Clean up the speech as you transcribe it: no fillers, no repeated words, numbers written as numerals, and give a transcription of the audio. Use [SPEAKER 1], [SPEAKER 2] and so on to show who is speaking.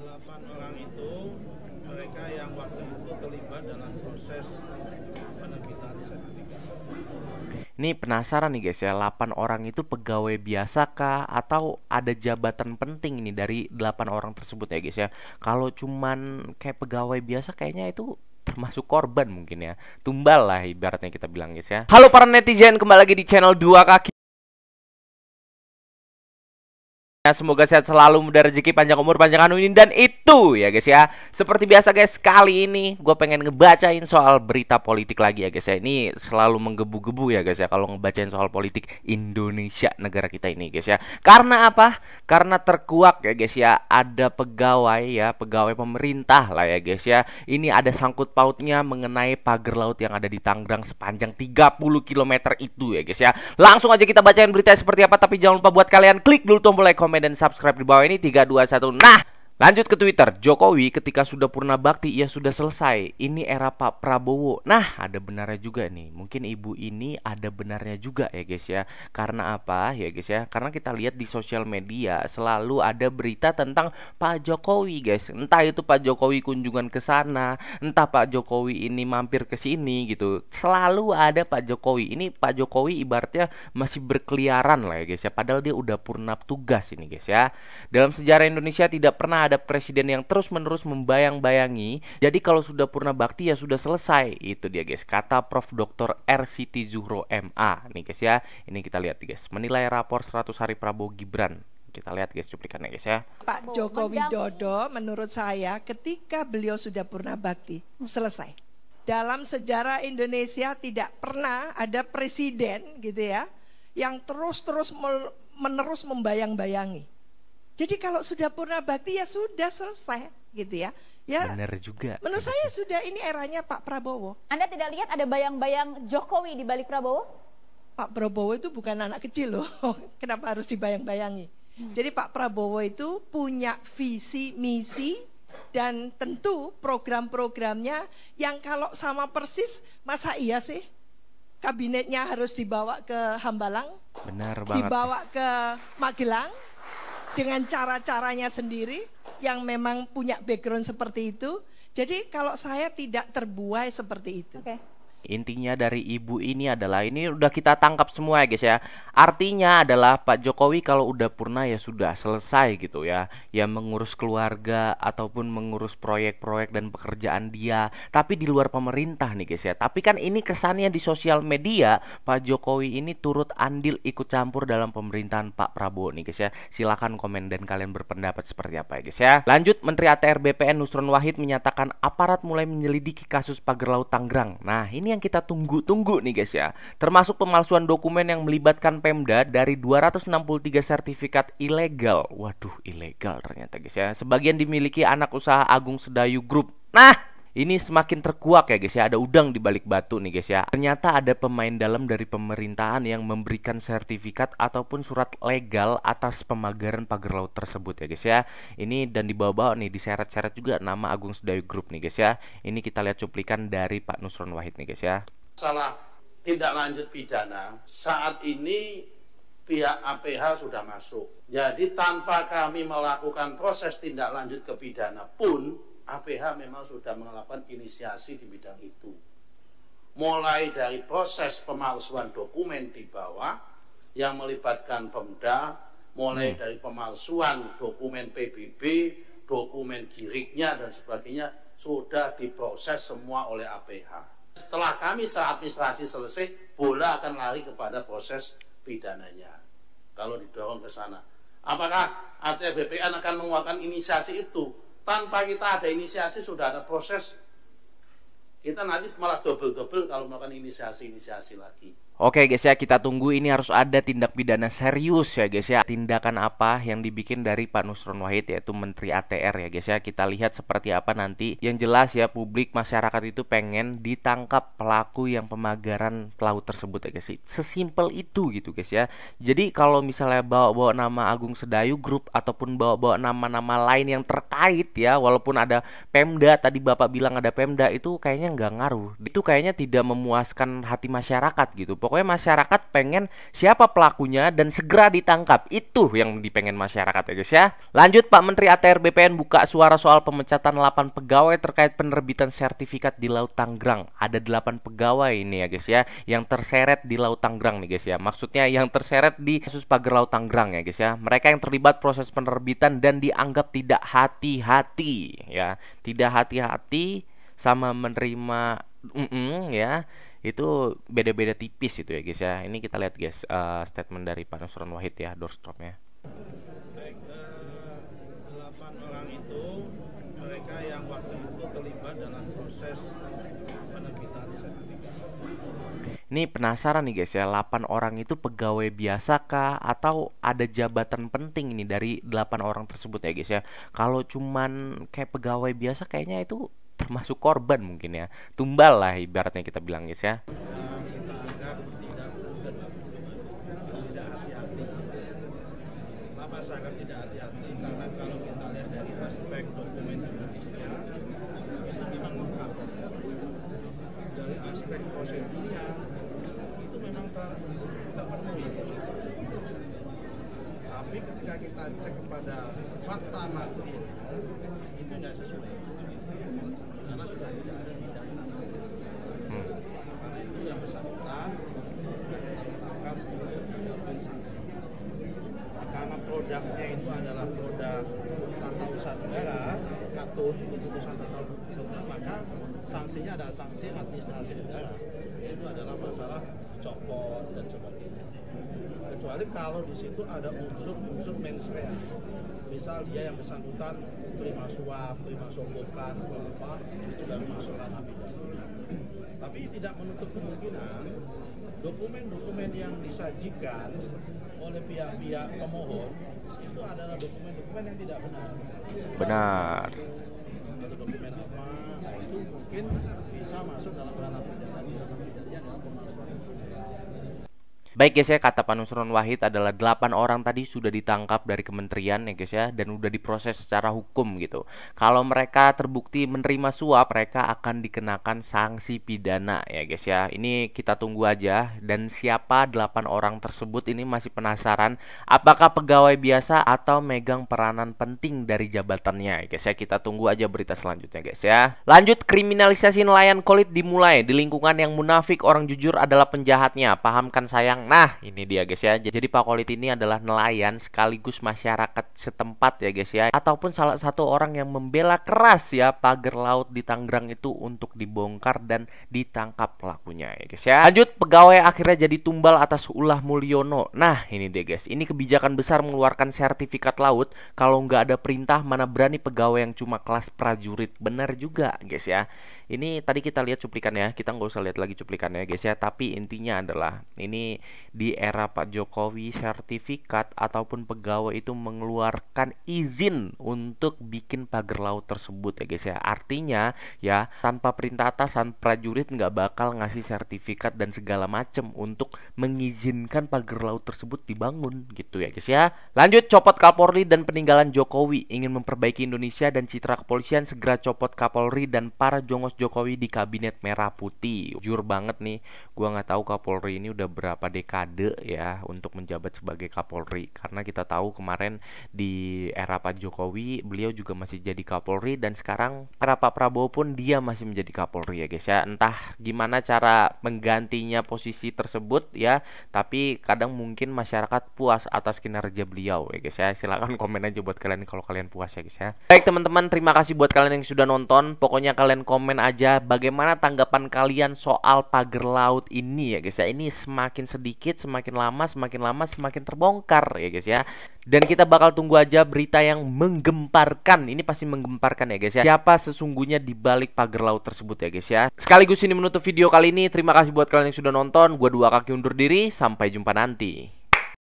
[SPEAKER 1] 8 orang itu mereka yang waktu itu terlibat dalam proses penerbitan sertifikat.
[SPEAKER 2] Ini penasaran nih guys ya, 8 orang itu pegawai biasa kah atau ada jabatan penting ini dari 8 orang tersebut ya guys ya. Kalau cuman kayak pegawai biasa kayaknya itu termasuk korban mungkin ya. Tumbal lah ibaratnya kita bilang guys ya. Halo para netizen, kembali lagi di channel Dua Kaki. Ya, semoga sehat selalu, mudah rezeki, panjang umur, panjang anu ini dan itu ya guys ya. Seperti biasa guys, kali ini gue pengen ngebacain soal berita politik lagi ya guys ya. Ini selalu menggebu-gebu ya guys ya kalau ngebacain soal politik Indonesia, negara kita ini guys ya. Karena apa? Karena terkuak ya guys ya, ada pegawai pemerintah lah ya guys ya. Ini ada sangkut pautnya mengenai pagar laut yang ada di Tangerang sepanjang 30 km itu ya guys ya. Langsung aja kita bacain berita seperti apa, tapi jangan lupa buat kalian klik dulu tombol like, komen dan subscribe di bawah ini. 3, 2, 1. Nah, lanjut ke Twitter. Jokowi ketika sudah purna bakti ya sudah selesai. Ini era Pak Prabowo. Nah, ada benarnya juga nih. Mungkin ibu ini ada benarnya juga ya guys ya. Karena apa ya guys ya? Karena kita lihat di sosial media selalu ada berita tentang Pak Jokowi guys. Entah itu Pak Jokowi kunjungan ke sana, entah Pak Jokowi ini mampir ke sini gitu. Selalu ada Pak Jokowi. Ini Pak Jokowi ibaratnya masih berkeliaran lah ya guys ya. Padahal dia udah purna tugas ini guys ya. Dalam sejarah Indonesia tidak pernah ada presiden yang terus-menerus membayang-bayangi. Jadi kalau sudah purna bakti ya sudah selesai. Itu dia guys, kata Prof. Dr. R. Siti Zuhro MA. Nih guys ya, ini kita lihat guys. Menilai rapor 100 hari Prabowo Gibran. Kita lihat guys cuplikannya guys ya.
[SPEAKER 3] Pak Joko Widodo menurut saya ketika beliau sudah purna bakti selesai. Dalam sejarah Indonesia tidak pernah ada presiden gitu ya yang terus-terus menerus membayang-bayangi. Jadi kalau sudah purna bakti ya sudah selesai gitu ya. Ya.
[SPEAKER 2] Benar juga.
[SPEAKER 3] Menurut saya sudah ini eranya Pak Prabowo.
[SPEAKER 4] Anda tidak lihat ada bayang-bayang Jokowi di balik Prabowo?
[SPEAKER 3] Pak Prabowo itu bukan anak kecil loh. Kenapa harus dibayang-bayangi? Jadi Pak Prabowo itu punya visi, misi, dan tentu program-programnya yang kalau sama persis, masa iya sih kabinetnya harus dibawa ke Hambalang,
[SPEAKER 2] Benar banget.
[SPEAKER 3] dibawa ke Magelang dengan cara-caranya sendiri yang memang punya background seperti itu. Jadi kalau saya tidak terbuai seperti itu.
[SPEAKER 4] Oke.
[SPEAKER 2] Intinya dari ibu ini adalah, ini udah kita tangkap semua ya guys ya. Artinya adalah Pak Jokowi kalau udah purna ya sudah selesai gitu ya. Ya mengurus keluarga ataupun mengurus proyek-proyek dan pekerjaan dia. Tapi di luar pemerintah nih guys ya. Tapi kan ini kesannya di sosial media Pak Jokowi ini turut andil ikut campur dalam pemerintahan Pak Prabowo nih guys ya. Silakan komen dan kalian berpendapat seperti apa ya guys ya. Lanjut, Menteri ATR BPN Nusron Wahid menyatakan aparat mulai menyelidiki kasus pagar laut Tangerang. Nah, ini yang kita tunggu-tunggu nih guys ya. Termasuk pemalsuan dokumen yang melibatkan Pemda dari 263 sertifikat ilegal. Waduh, ilegal ternyata guys ya. Sebagian dimiliki anak usaha Agung Sedayu Group. Nah, ini semakin terkuak ya guys ya. Ada udang di balik batu nih guys ya. Ternyata ada pemain dalam dari pemerintahan yang memberikan sertifikat ataupun surat legal atas pemagaran pagar laut tersebut ya guys ya. Ini dan dibawa-bawa nih, diseret-seret juga nama Agung Sedayu Group nih guys ya. Ini kita lihat cuplikan dari Pak Nusron Wahid nih guys ya.
[SPEAKER 5] Masalah tindak lanjut pidana saat ini pihak APH sudah masuk. Jadi tanpa kami melakukan proses tindak lanjut ke pidana pun APH memang sudah melakukan inisiasi di bidang itu. Mulai dari proses pemalsuan dokumen di bawah yang melibatkan Pemda, mulai dari pemalsuan dokumen PBB, dokumen giriknya dan sebagainya sudah diproses semua oleh APH. Setelah kami secara administrasi selesai, bola akan lari kepada proses pidananya. Kalau didorong ke sana, apakah ATR BPN akan mengeluarkan inisiasi itu? Tanpa kita ada inisiasi sudah ada proses, kita nanti malah double-double kalau melakukan inisiasi lagi.
[SPEAKER 2] Oke guys ya, kita tunggu ini harus ada tindak pidana serius ya guys ya. Tindakan apa yang dibikin dari Pak Nusron Wahid yaitu Menteri ATR ya guys ya. Kita lihat seperti apa nanti. Yang jelas ya, publik masyarakat itu pengen ditangkap pelaku yang pemagaran laut tersebut ya guys. Sesimpel itu gitu guys ya. Jadi kalau misalnya bawa-bawa nama Agung Sedayu Group ataupun bawa-bawa nama-nama lain yang terkait ya, walaupun ada Pemda, tadi Bapak bilang ada Pemda, itu kayaknya nggak ngaruh. Itu kayaknya tidak memuaskan hati masyarakat gitu. Pokoknya masyarakat pengen siapa pelakunya dan segera ditangkap. Itu yang dipengen masyarakat ya guys ya. Lanjut, Pak Menteri ATR BPN buka suara soal pemecatan 8 pegawai terkait penerbitan sertifikat di Laut Tangerang. Ada 8 pegawai ini ya guys ya yang terseret di Laut Tangerang nih guys ya. Maksudnya yang terseret di kasus pagar Laut Tangerang ya guys ya. Mereka yang terlibat proses penerbitan dan dianggap tidak hati-hati ya. Tidak hati-hati sama menerima ya. Itu beda-beda tipis itu ya guys ya. Ini kita lihat guys statement dari Pak Nusron Wahid ya, doorstopnya.
[SPEAKER 1] Baik, 8 orang itu mereka yang waktu itu terlibat dalam proses penerbitan sertifikat.
[SPEAKER 2] Ini penasaran nih guys ya, 8 orang itu pegawai biasa kah atau ada jabatan penting ini dari 8 orang tersebut ya guys ya. Kalau cuman kayak pegawai biasa kayaknya itu termasuk korban mungkin ya. Tumbal lah ibaratnya kita bilang guys ya.
[SPEAKER 1] Kita anggap tidak prudent, tidak hati-hati. Kenapa saya anggap tidak hati-hati? Karena kalau kita lihat dari aspek dokumen juridisnya itu memang lengkap. Dari aspek prosedurnya itu memang terpenuhi prosedur. Tapi ketika kita cek kepada fakta material itu nggak sesuai. Karena sudah tidak ada pidana. Karena itu yang bersangkutan kita tetapkan untuk dijatuhi sanksi. Nah, karena produknya itu adalah produk tata usaha negara, katun itu putusan tata usaha negara, maka sanksinya adalah sanksi administrasi negara. Itu adalah masalah copot dan sebagainya. Kecuali kalau di situ ada unsur mens rea. Misal dia yang bersangkutan terima suap, terima sogokan atau apa, itu baru masuk ranah pidana. Tapi tidak menutup kemungkinan dokumen-dokumen yang disajikan oleh pihak-pihak pemohon itu adalah dokumen-dokumen yang tidak benar.
[SPEAKER 2] Benar.
[SPEAKER 1] Atau dokumen apa? Nah itu mungkin bisa masuk dalam ranah pidana, di ranah pidananya adalah pemalsuan.
[SPEAKER 2] Baik guys ya, kata Pak Nusron Wahid adalah 8 orang tadi sudah ditangkap dari kementerian ya guys ya, dan udah diproses secara hukum gitu. Kalau mereka terbukti menerima suap, mereka akan dikenakan sanksi pidana ya guys ya. Ini kita tunggu aja, dan siapa 8 orang tersebut ini masih penasaran apakah pegawai biasa atau megang peranan penting dari jabatannya ya guys ya. Kita tunggu aja berita selanjutnya guys ya. Lanjut, kriminalisasi nelayan kolit dimulai. Di lingkungan yang munafik, orang jujur adalah penjahatnya. Pahamkan sayang. Nah, ini dia guys ya. Jadi Pak Kolit ini adalah nelayan sekaligus masyarakat setempat ya guys ya. Ataupun salah satu orang yang membela keras ya pagar laut di Tangerang itu untuk dibongkar dan ditangkap pelakunya ya guys ya. Lanjut, pegawai akhirnya jadi tumbal atas ulah Mulyono. Nah, ini dia guys. Ini kebijakan besar mengeluarkan sertifikat laut. Kalau nggak ada perintah, mana berani pegawai yang cuma kelas prajurit. Benar juga guys ya. Ini tadi kita lihat cuplikannya, kita nggak usah lihat lagi cuplikannya guys ya. Tapi intinya adalah ini di era Pak Jokowi, sertifikat ataupun pegawai itu mengeluarkan izin untuk bikin pagar laut tersebut ya guys ya. Artinya ya, tanpa perintah atasan, prajurit nggak bakal ngasih sertifikat dan segala macem untuk mengizinkan pagar laut tersebut dibangun gitu ya guys ya. Lanjut, copot Kapolri dan peninggalan Jokowi. Ingin memperbaiki Indonesia dan citra kepolisian, segera copot Kapolri dan para jongos Jokowi di kabinet merah putih. Jujur banget nih, gua nggak tahu Kapolri ini udah berapa dekade ya untuk menjabat sebagai Kapolri, karena kita tahu kemarin di era Pak Jokowi beliau juga masih jadi Kapolri, dan sekarang era Pak Prabowo pun dia masih menjadi Kapolri ya guys ya. Entah gimana cara menggantinya posisi tersebut ya, tapi kadang mungkin masyarakat puas atas kinerja beliau ya guys ya. Silahkan komen aja buat kalian kalau kalian puas ya guys ya. Baik teman-teman, terima kasih buat kalian yang sudah nonton. Pokoknya kalian komen aja bagaimana tanggapan kalian soal pagar laut ini ya guys ya. Ini semakin sedikit, semakin lama semakin terbongkar ya guys ya. Dan kita bakal tunggu aja berita yang menggemparkan. Ini pasti menggemparkan ya guys ya. Siapa sesungguhnya di balik pagar laut tersebut ya guys ya. Sekaligus ini menutup video kali ini. Terima kasih buat kalian yang sudah nonton. Gua Dua Kaki undur diri. Sampai jumpa nanti.